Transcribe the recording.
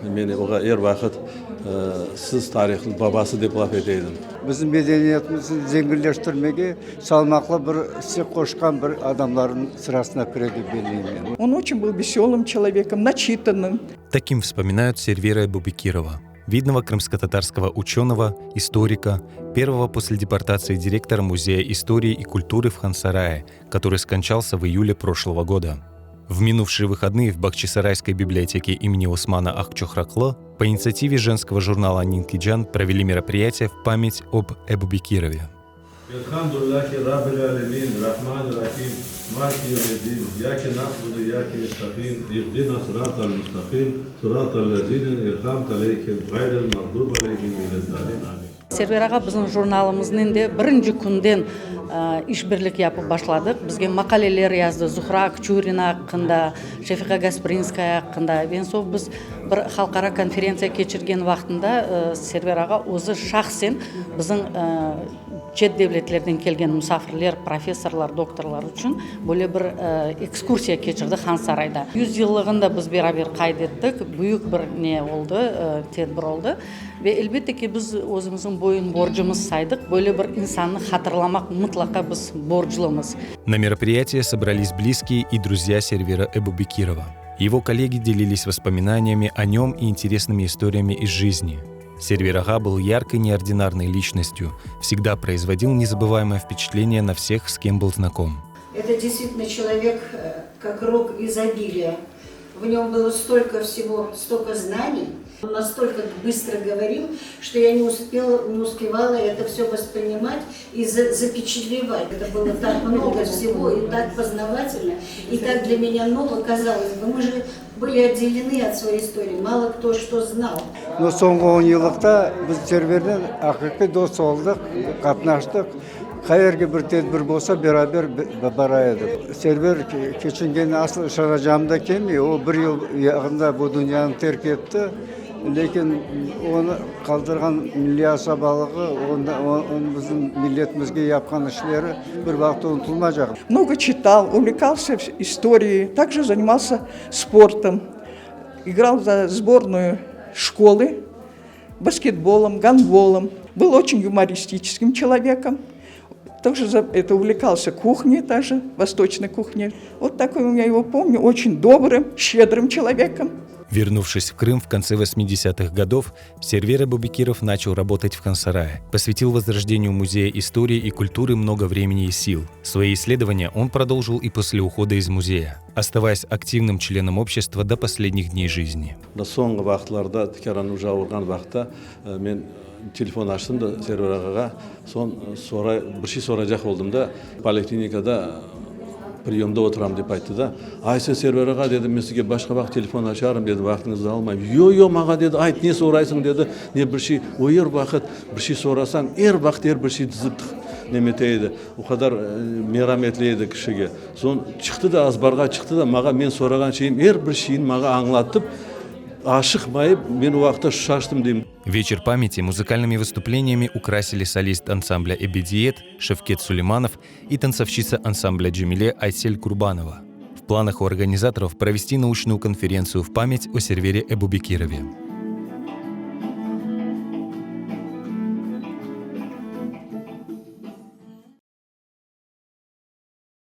Мен оға ер вақыт сіз тарихтың бабасы деп лап етейдім. Біздің мәдениетімізді зеңгірлештірмеге салмақлы бір ісі қошқан бір адамдардың сырасына кіреді деп білемін. Он очень был веселым человеком, начитанным. Таким вспоминают Сервера Эбубекирова, видного крымско-татарского ученого, историка, первого после депортации директора Музея истории и культуры в Хан-Сарае, который скончался в июле прошлого года. В минувшие выходные в Бахчисарайской библиотеке имени Османа Ахчохраклы по инициативе женского журнала «Нинкиджан» провели мероприятие в память об Эбубекирове. Сервераға біздің журналымыздың де бірінші күнден ішбірлік yapып башладық. Бізге мақалелер yazды. Зухра Акчурина хақында, Шефика Гаспринская хақында. Бенсо біз бір халықара конференция кечірген вақытында сервераға өзі шахсен біздің чет девлетлерден келген мұсафирлер, профессорлар, докторлар үшін бөле бір экскурсия кечірді Хан-Сарайда. 100 жылдығында біз берабер қайдеттік, büyük бір не oldu, tedbir oldu. Ve elbette ki biz өзіміздің бойын боржымыз сайдық, бөле бір insanны хатırlamak mutlaka biz borçlumuz. На мероприятие собрались близкие и друзья Сервера Эбубекирова. Его коллеги делились воспоминаниями о нем и интересными историями из жизни. Сервер Ага был яркой, неординарной личностью, всегда производил незабываемое впечатление на всех, с кем был знаком. Это действительно человек, как рог изобилия. В нем было столько всего, столько знаний. Он настолько быстро говорил, что я не успевала это все воспринимать и запечатлевать. Это было так много всего, и так познавательно, и так для меня ново казалось бы. Мы же были отделены от своей истории, мало кто что знал. Но соңғы 10 жылдықта біз серверден ақиқи дос болдық, қатынаштық. Қайерге бір тедбір болса, берабер бара едік. Сервер кечінген асыл шарajamda келмей, о бір ел яғында бұл дүнияны терк етті. Лекен оны қалдырған милия сабалығы, он біздің миллетімізге япқан ішлері бір вақытта ұмытылмайжақ. Много читал, увлекался историей, также занимался спортом. Играл за сборную школы, баскетболом, гандболом. Был очень юмористическим человеком. Также увлекался кухней, даже восточной кухней. Вот такой я его помню, очень добрым, щедрым человеком. Вернувшись в Крым в конце 80-х годов, Сервер Эбубекиров начал работать в Хан-Сарае, посвятил возрождению Музея истории и культуры много времени и сил. Свои исследования он продолжил и после ухода из музея, оставаясь активным членом общества до последних дней жизни. Соңғы вақытларда, тікеранып жауырған вақытта, мен телефон аштым да Сервер ағаға, бір шей сорайжақ болдым да, поликлиникада приемда отырам деп айтты да. Айса Сервер аға деді, мен сізге башқа вақыт телефон ашарым деді, вақытыңызды алмаймын. Йо, маға деді, айт, не сорайсың деді, не бір шей, ойыр вақыт, бір шей сорасаң, вақыт бір шей дызып неметейді. О қадар мераметлейді кішіге. Сон шықты да, азбарға шықты да, маға мен сораған шейін, бір шейін маға аңлатып, ашық майып, мен уақытта шаштым деймін. Вечер памяти музыкальными выступлениями украсили солист ансамбля «Эбедиет» Шевкет Сулейманов и танцовщица ансамбля «Джемиле» Айсель Курбанова. В планах у организаторов провести научную конференцию в память о Сервере Эбубекирове.